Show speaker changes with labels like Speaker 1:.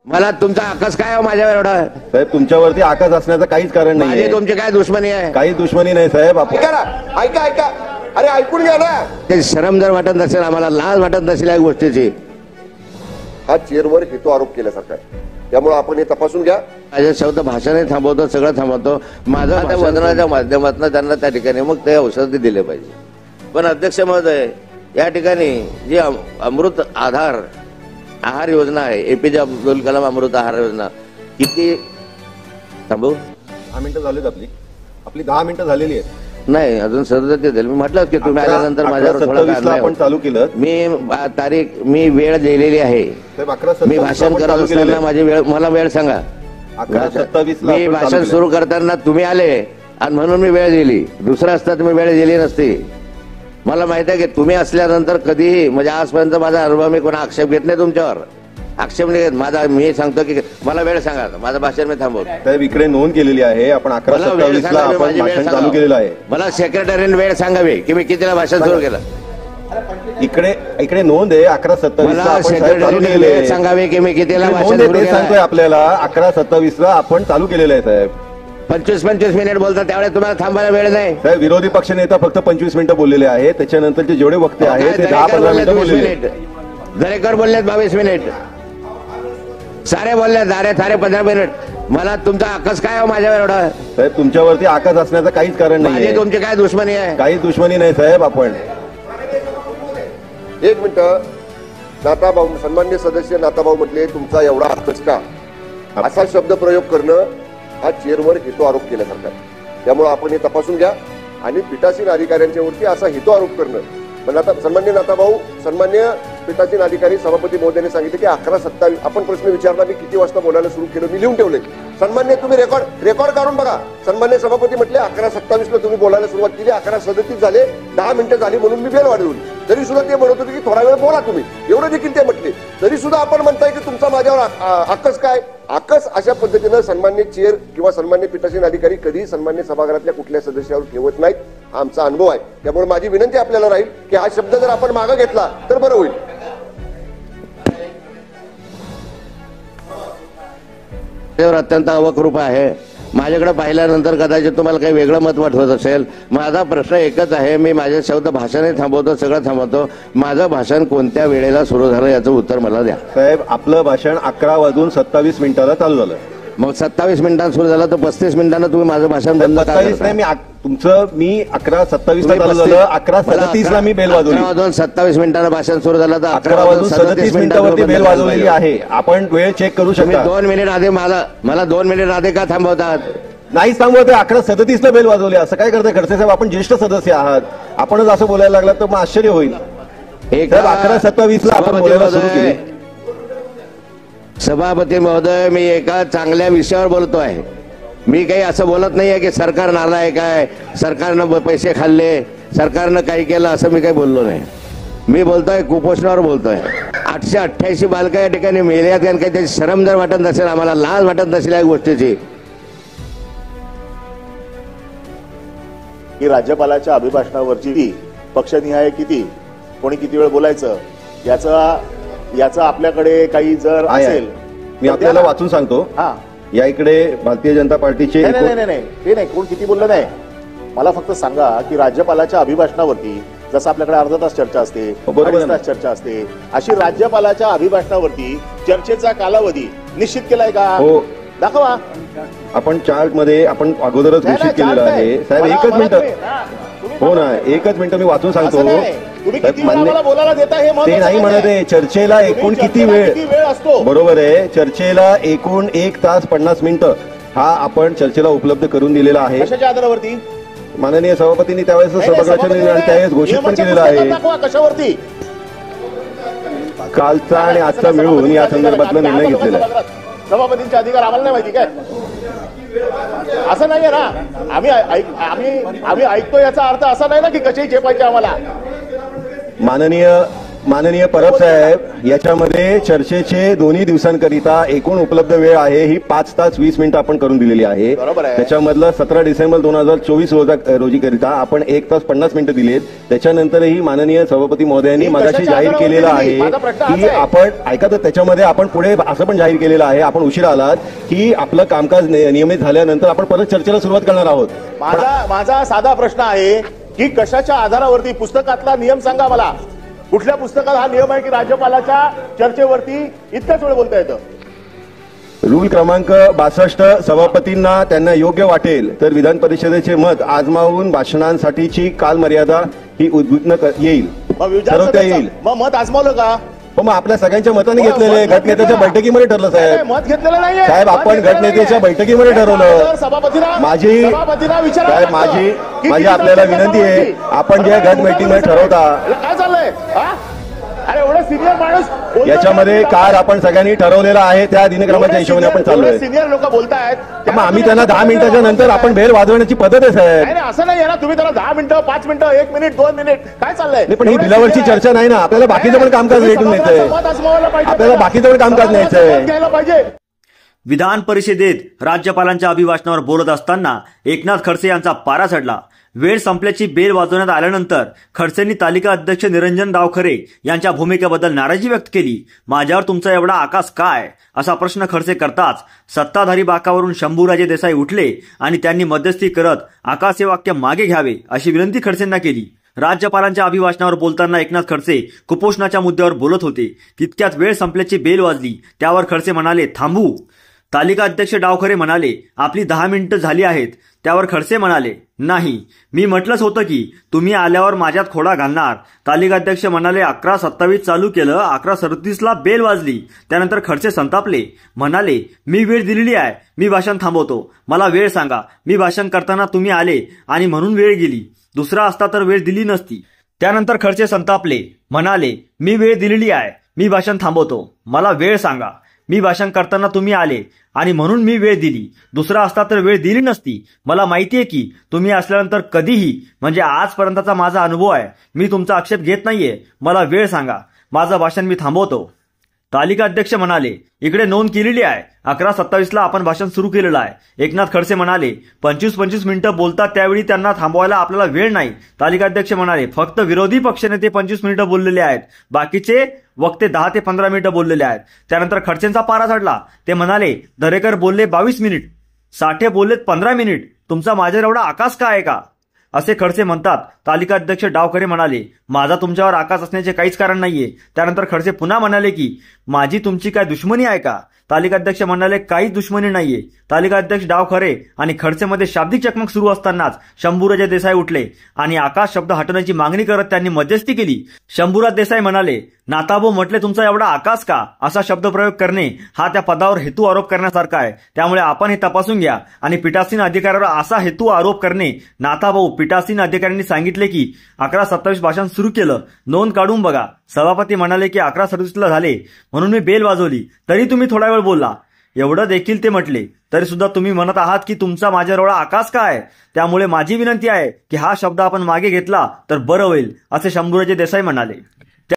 Speaker 1: मला तुमचा आकाश काय हो माझ्यावर एवढा?
Speaker 2: साहेब तुमच्यावरती आकाश असण्याचं काहीच कारण
Speaker 1: माझी
Speaker 2: नाही.
Speaker 1: तुमची काय दुश्मनी आहे?
Speaker 2: काही दुश्मनी नाही साहेब. आपण
Speaker 3: ऐका ना, ऐका ऐका, अरे ऐकून घ्या ना.
Speaker 1: ते शरम जर वाटत नसेल, आम्हाला लाज वाटत नसेल या गोष्टीची,
Speaker 3: हा चेअरवर हेतू आरोप केल्यासारखा आहे. त्यामुळे आपण हे तपासून घ्या.
Speaker 1: माझे शब्द भाषाने थांबवतो, सगळं थांबवतो. माझं त्या वजनाच्या माध्यमातून त्यांना त्या ठिकाणी मग ते औषध दिले पाहिजे. पण अध्यक्ष महोदय, या ठिकाणी जी अमृत आहार योजना आहे, एपीजे अब्दुल कलाम अमृत आहार योजना, किती थांबू?
Speaker 2: 10 मिनिटं झालीत. आपली 10 मिनिटं झालेली आहेत.
Speaker 1: नाही, अजून सदस्य देईल. मी म्हटलं की तुम्ही आल्यानंतर माझ्यावर थोडा
Speaker 2: 11:27 आपण चालू केलं.
Speaker 1: मी वेळ दिलेली आहे.
Speaker 2: साहेब 11:27
Speaker 1: मी भाषण करत असताना माझी वेळ, मला वेळ सांगा.
Speaker 2: 11:27
Speaker 1: मी भाषण सुरू करताना तुम्ही आले आणि म्हणून मी वेळ दिली. दुसरं असता तुम्ही वेळ दिली नसती. मला माहित आहे की तुम्ही असल्यानंतर कधीही, म्हणजे आजपर्यंत माझा अनुभव, मी कोणा आक्षेप घेत नाही तुमच्यावर. आक्षेप नाही घेत माझा. मी सांगतो की मला वेळ सांगा, माझं भाषण मी थांबवतो.
Speaker 2: साहेब इकडे नोंद केलेली आहे. आपण 11:27 आपण भाषण चालू केलेलं आहे.
Speaker 1: मला सेक्रेटरीने वेळ सांगावी की मी कितीला भाषण सुरू केलं.
Speaker 2: इकडे नोंद आहे. 11:27
Speaker 1: मला
Speaker 2: आपण साहेब चालू
Speaker 1: सेक्रेटरीने
Speaker 2: केलेलं
Speaker 1: वेळ
Speaker 2: आहे.
Speaker 1: सांगावी की मी कितीला
Speaker 2: इकडे
Speaker 1: भाषण
Speaker 2: नोंद आहे,
Speaker 1: सुरू
Speaker 2: ते सांगतोय
Speaker 1: केलं.
Speaker 2: आपल्याला. 11:27 आपण चालू केलेलं आहे साहेब.
Speaker 1: 25 मिनिट बोलता, त्यावेळेस तुम्हाला थांबायला वेळ नाही.
Speaker 2: साहेब विरोधी पक्ष नेता फक्त 25 मिनिटं बोललेले आहे. त्याच्यानंतरचे जेवढे वक्ते आहेत ते 10-15 मिनिटं बोललेले.
Speaker 1: दरेकर बोललेत 22 मिनिट. सारे बोलले, सारे 15 मिनिट. मला तुमचा आकाश काय हो माझ्यावर एवढा?
Speaker 2: साहेब तुमच्यावरती आकाश असण्याचं काहीच कारण
Speaker 1: माझी
Speaker 2: नाही.
Speaker 1: तुमची काय दुश्मनी आहे?
Speaker 2: काही दुश्मनी नाही साहेब. आपण
Speaker 3: एक मिनिट. नाताभाऊ, सन्मान्य सदस्य नाताभाऊ म्हटले तुमचा एवढा आकाश का, असा शब्द प्रयोग करणं हा चेअरवर हेतू आरोप केल्यासारखा आहे. त्यामुळे आपण हे तपासून घ्या. आणि पीठासीन अधिकाऱ्यांच्या वरती असा हेतू आरोप करणं, पण आता सन्मान्य नाताभाऊ, सन्मान्य पीठासीन अधिकारी सभापती महोदयाने सांगितले की 11:27 आपण प्रश्न विचारला, मी किती वाजता बोलायला सुरू केलं, मी लिहून ठेवले. सन्मान्य तुम्ही रेकॉर्ड काढून बघा. सन्मान्य सभापती म्हटले 11:27 ला तुम्ही बोलायला सुरुवात केली, 11:37 झाले, 10 मिनिटं झाली म्हणून मी बेल वाढवली. तरी सुद्धा ते म्हणत होते की थोडा वेळ बोला तुम्ही, एवढं देखील ते म्हटले. तरी सुद्धा आपण म्हणताय की तुमचा माझ्यावर आकस काय? आकस अशा पद्धतीनं सन्मान्य चेअर किंवा सन्मान्य पीठासीन अधिकारी कधी सन्मान्य सभागृहातल्या कुठल्या सदस्यावर ठेवत नाहीत. हा आमचा अनुभव आहे. त्यामुळे माझी विनंती आपल्याला राहील की हा शब्द जर आपण मागे घेतला तर बरं होईल.
Speaker 1: अत्यंत अवकृप आहे. माझ्याकडे पाहिल्यानंतर कदाचित तुम्हाला काही वेगळं मत वाटत असेल. माझा प्रश्न एकच आहे, मी माझे शब्द भाषाने थांबवतो, सगळं थांबवतो. माझं भाषण कोणत्या वेळेला सुरू झालं याचं उत्तर मला द्या.
Speaker 2: साहेब आपलं भाषण 11:27 चालू झालं.
Speaker 1: मग 27 मिनिटांत सुरू झालं तर 35 मिनिटांना तुम्ही माझं भाषण बंद का
Speaker 2: 27 नाही, मी 11:27 ला चालू झालं. 11:37 ला मी बेल वाजवली.
Speaker 1: 27 मिनिटांना भाषण सुरू झालं तर
Speaker 2: 11:37 मिनिटावरती बेल वाजवलेली आहे. आपण वेळ चेक करू शकता.
Speaker 1: 2 मिनिट आधी मला 2 मिनिट आधी का थांबवतात?
Speaker 2: नाही सांगतोय 11:37 ला बेल वाजवली. असं काय करताय खडसे साहेब? आपण ज्येष्ठ सदस्य आहात. आपणच असं बोलायला लागला तर मग आश्चर्य होईल. 11:27 ला आपण बोलायला सुरू केली.
Speaker 1: सभापती महोदय, मी एका चांगल्या विषयावर बोलतो आहे. मी काही असं बोलत नाहीये की सरकार नालायक आहे, सरकारनं पैसे खाल्ले, सरकारनं काही केलं, असं मी काही बोललो नाही. मी बोलतोय कुपोषणावर बोलतोय. 888 बालका या ठिकाणी मेल्यात. काही त्याची शरम जर वाटत नसेल, आम्हाला लाज वाटत नसेल या गोष्टीची.
Speaker 4: की राज्यपालाच्या अभिभाषणावरची पक्षनिहाय किती, कोणी किती वेळ बोलायचं, याचं आपल्याकडे काही जर असेल,
Speaker 2: मी आपल्याला वाचून सांगतो.
Speaker 4: हा,
Speaker 2: या इकडे भारतीय जनता पार्टीचे
Speaker 4: नाही, ते नाही, कोण किती बोललं नाही. मला फक्त सांगा की राज्यपालाच्या अभिभाषणावरती जसं आपल्याकडे अर्धा तास चर्चा असते, 2 तास चर्चा असते, अशी राज्यपालाच्या अभिभाषणावरती चर्चेचा कालावधी निश्चित केलाय का?
Speaker 2: हो,
Speaker 4: दाखवा.
Speaker 2: आपण चार्ट मध्ये आपण अगोदरच घोषित केलेलं आहे. साहेब एकच मिनिट. हो ना, एकच मिनिट मी वाचून सांगतो.
Speaker 4: तुम्ही किती वेळ आम्हाला बोलायला देता हे
Speaker 2: ते नाही म्हणत आहे. चर्चेला एकूण किती वेळ
Speaker 4: असतो?
Speaker 2: बरोबर आहे. चर्चेला एकूण 1 तास 50 मिनिटं हा आपण चर्चेला उपलब्ध करून दिलेला आहे.
Speaker 4: कशाच्या आधारावरती?
Speaker 2: माननीय सभापतींनी त्यावेळेस सभागृहाच्या निर्णयाने त्यावेळेस घोषित पण केलेलं आहे.
Speaker 4: कशावरती?
Speaker 2: कालचा आणि आजचा मिळून या संदर्भातला निर्णय घेतलेला आहे.
Speaker 4: सभापतींचे अधिकार आम्हाला नाही माहिती काय? असं नाहीये ना. आम्ही ऐकतो याचा अर्थ असा नाही ना की कशाही चेपायचे आम्हाला.
Speaker 2: माननीय माननीय परब साहेब, याच्यामध्ये चर्चेचे दोन्ही दिवसांकरिता एकूण उपलब्ध वेळ आहे ही 5 तास 20 मिनिटं आपण करून दिलेली आहे.
Speaker 4: बरोबर आहे.
Speaker 2: त्याच्यामधलं 17 डिसेंबर 2024 रोजी करिता आपण 1 तास 50 मिनिटं दिलेत. त्याच्यानंतरही माननीय सभापती महोदयांनी मगाशी जाहीर केलेलं आहे की आपण ऐका, तर त्याच्यामध्ये आपण पुढे असं पण जाहीर केलेलं आहे, आपण उशिरा आलात की आपलं कामकाज नियमित झाल्यानंतर आपण परत चर्चेला सुरुवात करणार आहोत.
Speaker 4: माझा साधा प्रश्न आहे की कशाच्या आधारावरती, पुस्तकातला नियम सांगा मला. कुठल्या पुस्तकात हा नियम आहे की राज्यपालाच्या चर्चेवरती इतक्याच वेळ बोलता येतं?
Speaker 2: रूल क्रमांक 62, सभापतींना त्यांना योग्य वाटेल तर विधान परिषदेचे मत आजमावून भाषणांसाठीची कालमर्यादा ही उद्घुटन येईल, ठरवता येईल.
Speaker 4: मग मत आजमावलं का?
Speaker 2: मग आपल्या सगळ्यांच्या मताने घेतलेले गटनेत्याच्या बैठकीमध्ये ठरलं साहेब.
Speaker 4: मत घेतलेलं नाहीये
Speaker 2: साहेब, आपण गटनेत्याच्या बैठकीमध्ये ठरवलं. माझी आपल्याला विनंती आहे, आपण जे गट मीटिंगमध्ये ठरवता
Speaker 4: काय चाललंय? अरे एवढे सिनियर माणूस
Speaker 2: याच्यामध्ये काल आपण सगळ्यांनी ठरवलेलं आहे त्या दिनक्रमाच्या हिशोबाने आपण चाललोय.
Speaker 4: सिनियर लोक बोलतायत,
Speaker 2: मग आम्ही त्यांना 10 मिनिटाच्या नंतर आपण बेल वाजवण्याची पद्धत आहे साहेब.
Speaker 4: नाही असं नाही ना, तुम्ही त्याला 10 मिनिटं 5 मिनिटं 1 मिनिट 2 मिनिट काय चाललंय?
Speaker 2: पण ही बिलावरची चर्चा नाही ना, आपल्याला बाकीचं पण कामकाज भेटून न्यायचंय, आपल्याला बाकीचं पण कामकाज न्यायचंय.
Speaker 4: घ्यायला पाहिजे.
Speaker 5: विधान परिषदेत राज्यपालांच्या अभिभाषणावर बोलत असताना एकनाथ खडसे यांचा पारा चढला. वेळ संपल्याची बेल वाजवण्यात आल्यानंतर खडसेंनी तालिका अध्यक्ष निरंजन डावखरे यांच्या भूमिकेबद्दल नाराजी व्यक्त केली. माझ्यावर तुमचा एवढा आकाश काय, असा प्रश्न खडसे करताच सत्ताधारी बाकावरून शंभूराजे देसाई उठले आणि त्यांनी मध्यस्थी करत आकाश हे वाक्य मागे घ्यावे अशी विनंती खडसेंना केली. राज्यपालांच्या अभिभाषणावर बोलताना एकनाथ खडसे कुपोषणाच्या मुद्द्यावर बोलत होते. तितक्यात वेळ संपल्याची बेल वाजली. त्यावर खडसे म्हणाले, थांबू. तालिका अध्यक्ष डावखरे म्हणाले, आपली 10 मिनिटं झाली आहेत. त्यावर खडसे म्हणाले, नाही, मी म्हटलंच होतं की तुम्ही आल्यावर माझ्यात खोडा घालणार. तालिका अध्यक्ष म्हणाले, 11:27 चालू केलं, 11:37ला बेल वाजली. त्यानंतर खडसे संतापले, म्हणाले, मी वेळ दिलेली आहे, मी भाषण थांबवतो, मला वेळ सांगा. मी भाषण करताना तुम्ही आले आणि म्हणून वेळ गेली, दुसरा असता तर वेळ दिली नसती. त्यानंतर खडसे संतापले, म्हणाले, मी वेळ दिलेली आहे, मी भाषण थांबवतो, मला वेळ सांगा. मी भाषण करताना तुम्ही आले आणि म्हणून मी वेळ दिली, दुसरा असता तर वेळ दिली नसती. मला माहितीये की तुम्ही असल्यानंतर कधीही, म्हणजे आजपर्यंतचा माझा अनुभव आहे, मी तुमचा आक्षेप घेत नाहीये, मला वेळ सांगा, माझं भाषण मी थांबवतो. तालिका अध्यक्ष म्हणाले, इकडे नोंद केलेली आहे, 11:27ला आपण भाषण सुरू केलेलं आहे. एकनाथ खडसे म्हणाले, 25 मिनिटं बोलतात त्यावेळी त्यांना थांबवायला आपल्याला वेळ नाही. तालिका अध्यक्ष म्हणाले, फक्त विरोधी पक्षनेते 25 मिनिटं बोललेले आहेत, बाकीचे वक्ते 10 ते 15 मिनिटं बोललेले आहेत. त्यानंतर खडसेंचा पारा चढला. ते म्हणाले, दरेकर बोलले 22 मिनिट, साठे बोललेत 15 मिनिट, तुमचा माझ्यावर एवढा आकाश का आहे का, असे खडसे म्हणतात. तालिका अध्यक्ष डावखरे म्हणाले, माझा तुमच्यावर आकाश असण्याचे काहीच कारण नाहीये. त्यानंतर खडसे पुन्हा म्हणाले की माझी तुमची काय दुश्मनी आहे का. तालिका अध्यक्ष म्हणाले, काहीच दुश्मनी नाहीये. तालिका अध्यक्ष डावखरे आणि खडसेमध्ये शाब्दिक चकमक सुरू असतानाच शंभूराजे देसाई उठले आणि आकाश शब्द हटवण्याची मागणी करत त्यांनी मध्यस्थी केली. शंभूराज देसाई म्हणाले, नाताबो म्हटले तुमचा एवढा आकाश का, असा शब्दप्रयोग करणे हा त्या पदावर हेतू आरोप करण्यासारखा आहे. त्यामुळे आपण हे तपासून घ्या. आणि पीठासीन अधिकाऱ्यावर असा हेतू आरोप करणे, नाताभाऊ, पीठासीन अधिकाऱ्यांनी सांगितले की 11:27 भाषण सुरू केलं, नोंद काढून बघा. सभापती म्हणाले की 11:37ला झाले म्हणून मी बेल वाजवली, तरी तुम्ही थोडा वेळ बोलला. एवढं देखील ते म्हटले, तरी सुद्धा तुम्ही म्हणत आहात की तुमचा माझ्यावर एवढा आकाश काय. त्यामुळे माझी विनंती आहे की हा शब्द आपण मागे घेतला तर बरं होईल, असे शंभूराजे देसाई म्हणाले.